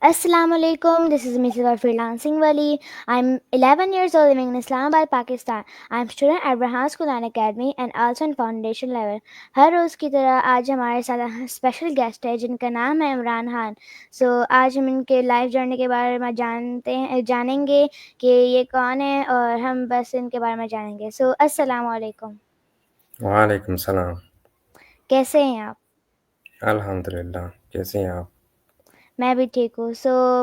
Assalamualaikum. This is Mrs. Freelancing Wali. I'm 11 years old living in Islamabad, Pakistan. I'm student at Brahan School and Academy and also in foundation level. हर रोज़ की तरह आज हमारे साथ special guest है जिनका नाम है इमरान खान. आज हम इनके लाइफ जर्नी के बारे में जानेंगे कि ये कौन है और हम बस इनके बारे में जानेंगे. अस्सलाम वालेकुम. वालेकुम सलाम। कैसे हैं आप? अल्हम्दुलिल्लाह। कैसे हैं आप? मैं भी ठीक हूँ.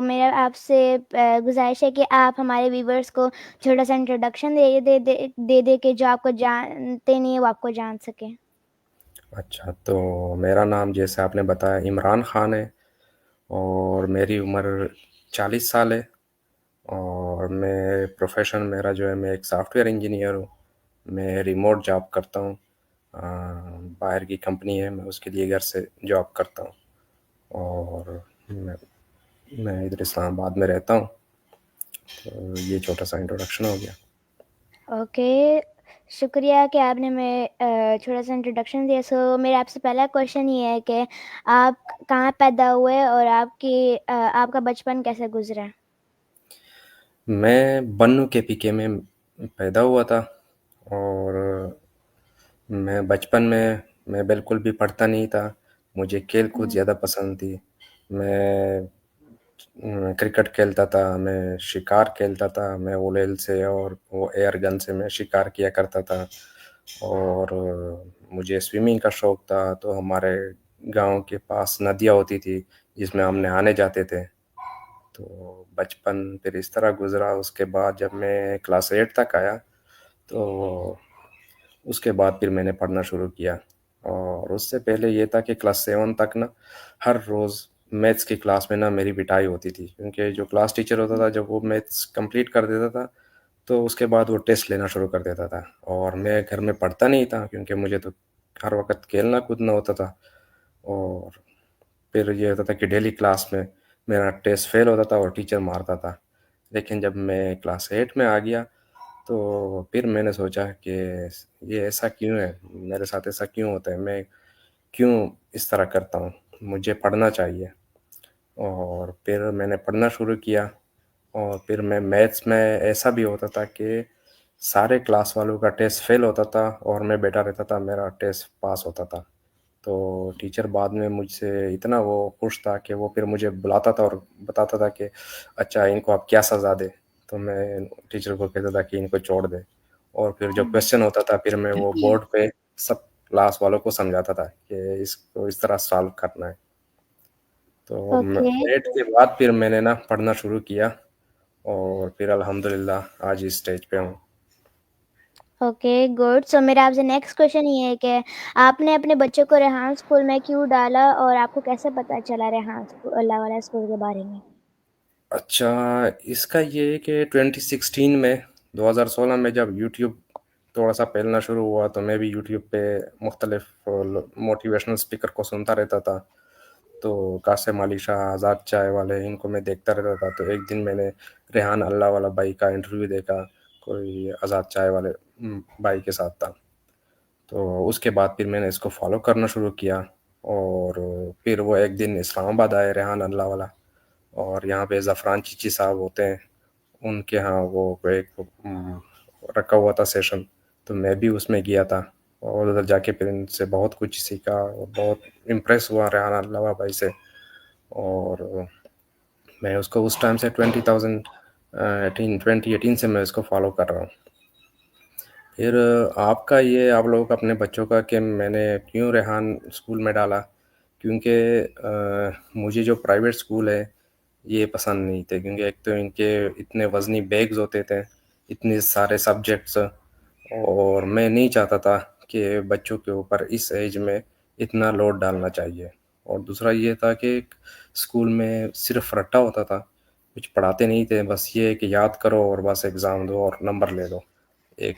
मेरा आपसे गुज़ारिश है कि आप हमारे व्यूवर्स को छोटा-सा इंट्रोडक्शन दे के जो आपको जानते नहीं हैं वो आपको जान सकें. अच्छा, तो मेरा नाम जैसे आपने बताया इमरान खान है और मेरी उम्र 40 साल है और मैं प्रोफ़ेशन मेरा जो है मैं एक सॉफ्टवेयर इंजीनियर हूँ। मैं रिमोट जॉब करता हूँ। बाहर की कंपनी है, मैं उसके लिए घर से जॉब करता हूँ और मैं मैं इधर इस्लामाबाद में रहता हूँ। तो ये छोटा-सा इंट्रोडक्शन हो गया। ओके, शुक्रिया कि आपने हमें छोटा-सा इंट्रोडक्शन दिया. मेरा आपसे पहला क्वेश्चन ये है कि आप कहाँ पैदा हुए और आपका बचपन कैसे गुज़रा? मैं बन्नू के पीके में पैदा हुआ था और मैं बचपन में मैं बिल्कुल भी पढ़ता नहीं था। मुझे खेल-कूद हुँ. ज़्यादा पसंद थी। मैं क्रिकेट खेलता था, मैं शिकार खेलता था, मैं उलेल से और वो एयर गन से मैं शिकार किया करता था और मुझे स्विमिंग का शौक था, तो हमारे गाँव के पास नदियाँ होती थी, जिसमें हम नहाने जाते थे। तो बचपन फिर इस तरह गुज़रा, उसके बाद जब मैं क्लास 8 तक आया, तो उसके बाद फिर मैंने पढ़ना शुरू किया और उससे पहले ये था कि क्लास 7 तक ना हर रोज़ मैथ्स की क्लास में ना मेरी पिटाई होती थी, क्योंकि जो क्लास टीचर होता था जब वो मैथ्स कंप्लीट कर देता था, तो उसके बाद वो टेस्ट लेना शुरू कर देता था और मैं घर में पढ़ता नहीं था क्योंकि मुझे तो हर वक़्त खेलना-कूदना होता था और फिर ये होता था कि डेली क्लास में मेरा टेस्ट फ़ेल होता था और टीचर मारता था। लेकिन जब मैं क्लास 8 में आ गया, तो फिर मैंने सोचा कि ये ऐसा क्यों है? मेरे साथ ऐसा क्यों होता है? मैं क्यों इस तरह करता हूँ? मुझे पढ़ना चाहिए और फिर मैंने पढ़ना शुरू किया और फिर मैं मैथ्स में ऐसा भी होता था कि सारे क्लास वालों का टेस्ट फ़ेल होता था और मैं बैठा रहता था, मेरा टेस्ट पास होता था। तो टीचर बाद में मुझसे इतना वो खुश था कि वो फिर मुझे बुलाता था और बताता था कि अच्छा इनको आप क्या सज़ा दें? तो मैं टीचर को कहता था कि इनको छोड़ दें और फिर जो हुँ. क्वेश्चन होता था फिर मैं वो बोर्ड पे सब क्लास वालों को समझाता था कि इसको इस तरह सॉल्व करना है। तो ओके. 8 के बाद फिर मैंने ना पढ़ना शुरू किया और फिर अल्हम्दुलिल्लाह आज इस स्टेज पे हूँ। Okay, good. मेरा आपसे नेक्स्ट क्वेश्चन ये है कि आपने अपने बच्चों को रेहान स्कूल में क्यों डाला और आपको कैसे पता चला रेहान स्कूल वाला स्कूल के बारे में? अच्छा, इसका ये है कि 2016 में 2016 में जब यूट्यूब थोड़ा-सा फैलना शुरू हुआ, तो मैं भी यूट्यूब पे मुख्तलिफ़ मोटिवेशनल स्पीकर को सुनता रहता था। तो कासिम अली शाह, आज़ाद चाय वाले, इनको मैं देखता रहता था। तो एक दिन मैंने रेहान अल्लाह वाला भाई का इंटरव्यू देखा, कोई आज़ाद चाय वाले भाई के साथ था। तो उसके बाद फिर मैंने इसको फ़ॉलो करना शुरू किया और फिर वो एक दिन इस्लामाबाद आए रेहान अल्लाह वाला और यहाँ पे ज़फ़रान चीची साहब होते हैं, उनके यहाँ वो एक रखा हुआ था सेशन, तो मैं भी उसमें गया था और उधर जाके फिर इनसे बहुत कुछ सीखा और बहुत इम्प्रेस हुआ रेहान अल्लाह भाई से और मैं उसको उस टाइम से 2018 से मैं इसको फ़ॉलो कर रहा हूँ। फिर आपका ये आप लोगों का अपने बच्चों का कि मैंने क्यों रेहान स्कूल में डाला, क्योंकि मुझे जो प्राइवेट स्कूल है ये पसंद नहीं थे, क्योंकि एक तो इनके इतने वज़नी बैग्स होते थे, इतने सारे सब्जेक्ट्स और मैं नहीं चाहता था कि बच्चों के ऊपर इस एज में इतना लोड डालना चाहिए। और दूसरा ये था कि स्कूल में सिर्फ़ रट्टा होता था, कुछ पढ़ाते नहीं थे, बस ये है कि याद करो और बस एग्ज़ाम दो और नंबर ले लो। एक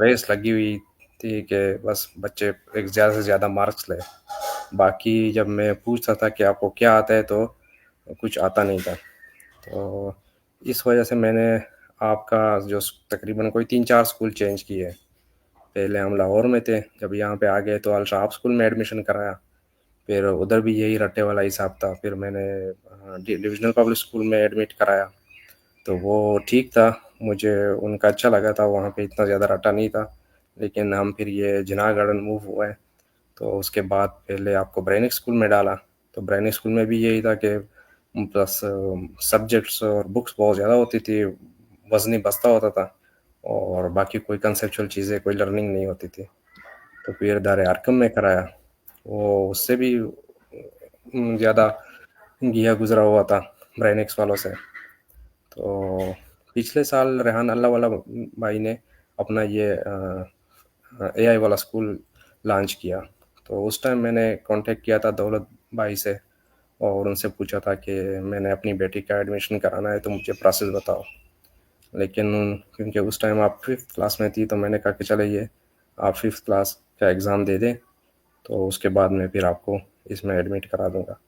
रेस लगी हुई थी कि बस बच्चे एक ज़्यादा से ज़्यादा मार्क्स लें। बाकी जब मैं पूछता था कि आपको क्या आता है, तो कुछ आता नहीं था। तो इस वजह से मैंने आपका जो तकरीबन कोई 3-4 स्कूल चेंज किए। पहले हम लाहौर में थे, जब यहाँ पे आ गए तो अल शाब स्कूल में एडमिशन कराया। फिर उधर भी यही रट्टे वाला हिसाब था। फिर मैंने डिविजनल पब्लिक स्कूल में एडमिट कराया, तो वो ठीक था, मुझे उनका अच्छा लगा था, वहाँ पे इतना ज़्यादा रट्टा नहीं था। लेकिन हम फिर ये जिनाह गार्डन मूव हुए, तो उसके बाद पहले आपको ब्रेनिक स्कूल में डाला। तो ब्रेनिक स्कूल में भी यही था कि प्लस सब्जेक्ट्स और बुक्स बहुत ज़्यादा होती थी, वज़नी बस्ता होता था, और बाकी कोई कंसेप्चुअल चीज़ें, कोई लर्निंग नहीं होती थी। तो फिर दार आर्कम में कराया, वो उससे भी ज़्यादा घिया गुजरा हुआ था ब्रेनिक्स वालों से। तो पिछले साल रेहान अल्लाह वाला भाई ने अपना ये एआई वाला स्कूल लॉन्च किया। तो उस टाइम मैंने कांटेक्ट किया था दौलत भाई से, और उनसे पूछा था कि मैंने अपनी बेटी का एडमिशन कराना है, तो मुझे प्रोसेस बताओ। लेकिन क्योंकि उस टाइम आप फिफ्थ क्लास में थी, तो मैंने कहा कि चले ये आप फिफ्थ क्लास का एग्ज़ाम दे दें, तो उसके बाद मैं फिर आपको इसमें एडमिट करा दूंगा।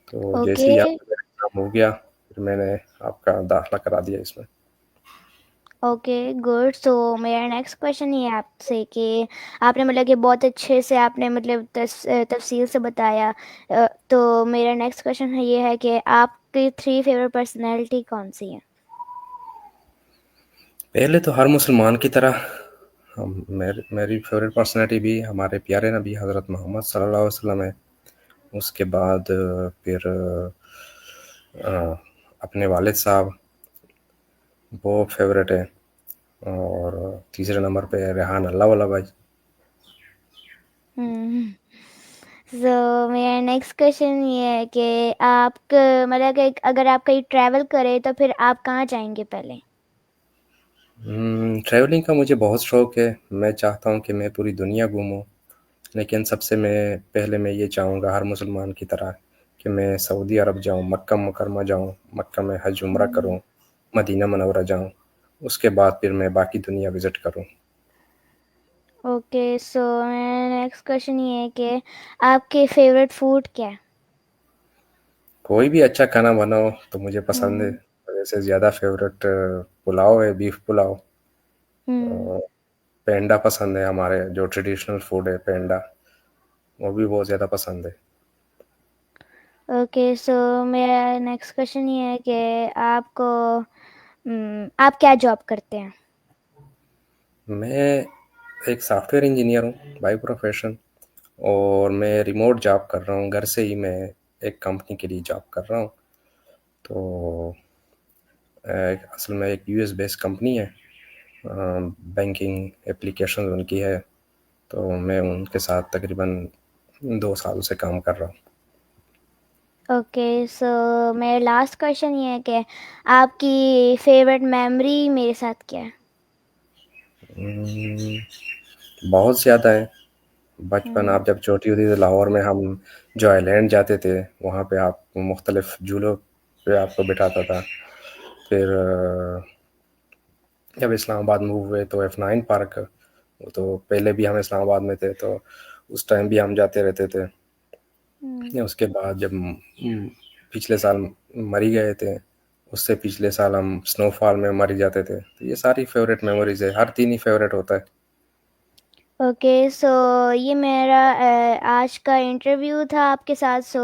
तो ओके। जैसे ही आपका एग्ज़ाम हो गया, फिर मैंने आपका दाखिला करा दिया इसमें। Okay, good. सो मेरा नेक्स्ट क्वेश्चन ये है आपसे कि आपने मतलब कि बहुत अच्छे से आपने मतलब तफसील से बताया। तो मेरा नेक्स्ट क्वेश्चन है ये है कि आपकी 3 फेवरेट पर्सनैलिटी कौन सी है? पहले तो हर मुसलमान की तरह मेरी फेवरेट पर्सनैलिटी भी हमारे प्यारे नबी हज़रत मोहम्मद सल्लल्लाहु अलैहि वसल्लम है। उसके बाद फिर अपने वालिद साहब, वो फेवरेट है। और तीसरे नंबर पे है रेहान अल्लाह वाला भाई। हम्म। सो मेरा नेक्स्ट क्वेश्चन ये है कि आप मतलब कि अगर आप कहीं ट्रैवल करें तो फिर आप कहाँ जाएंगे पहले? ट्रैवलिंग का मुझे बहुत शौक है, मैं चाहता हूँ कि मैं पूरी दुनिया घूमूं। लेकिन सबसे मैं पहले मैं ये चाहूँगा हर मुसलमान की तरह कि मैं सऊदी अरब जाऊँ, मक्का मुकरमा जाऊँ, मक्का में हज उम्रा करूँ, मदीना मनव्वरा जाऊँ। उसके बाद फिर मैं बाकी दुनिया विज़िट करूँ। ओके, सो मेरा नेक्स्ट क्वेश्चन ये है कि आपके फेवरेट फूड क्या है? कोई भी अच्छा खाना बनाओ तो मुझे पसंद है। हम्म। वैसे ज़्यादा फेवरेट पुलाव है, बीफ पुलाव। हम्म। अ, पेंडा पसंद है, हमारे जो ट्रेडिशनल फूड है पेंडा, वो भी बहुत ज़्यादा पसंद है। ओके, सो मेरा नेक्स्ट क्वेश्चन ये है कि आपको आप क्या जॉब करते हैं? मैं एक सॉफ्टवेयर इंजीनियर हूँ बाय प्रोफेशन, और मैं रिमोट जॉब कर रहा हूँ, घर से ही मैं एक कंपनी के लिए जॉब कर रहा हूँ। तो असल में एक यूएस बेस्ड कंपनी है, बैंकिंग एप्लीकेशन उनकी है। तो मैं उनके साथ तकरीबन 2 साल से काम कर रहा हूँ। ओके, सो मेरा लास्ट क्वेश्चन ये है कि आपकी फेवरेट मेमोरी मेरे साथ क्या है? हम्म, बहुत ज़्यादा है। बचपन, हम्म। आप जब छोटी होती थी, लाहौर में हम जो आइलैंड जाते थे, वहाँ पे आप मुख्तलिफ झूलों पे आपको बिठाता था। फिर जब इस्लामाबाद मूव हुए तो F9 पार्क, वो तो पहले भी हम इस्लामाबाद में थे, तो उस टाइम भी हम जाते रहते थे। हम्म। या उसके बाद जब पिछले साल मरी गए थे, उससे पिछले साल हम स्नोफॉल में मर जाते थे। तो ये सारी फेवरेट मेमोरीज है, हर दिन ही फेवरेट होता है। ओके, सो ये मेरा आज का इंटरव्यू था आपके साथ। So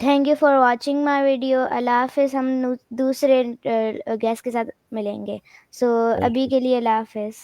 thank you for watching my video. अल्लाह हाफिज़। हम दूसरे गेस्ट के साथ मिलेंगे। सो थैंक अभी यू। के लिए अल्लाह हाफिज़।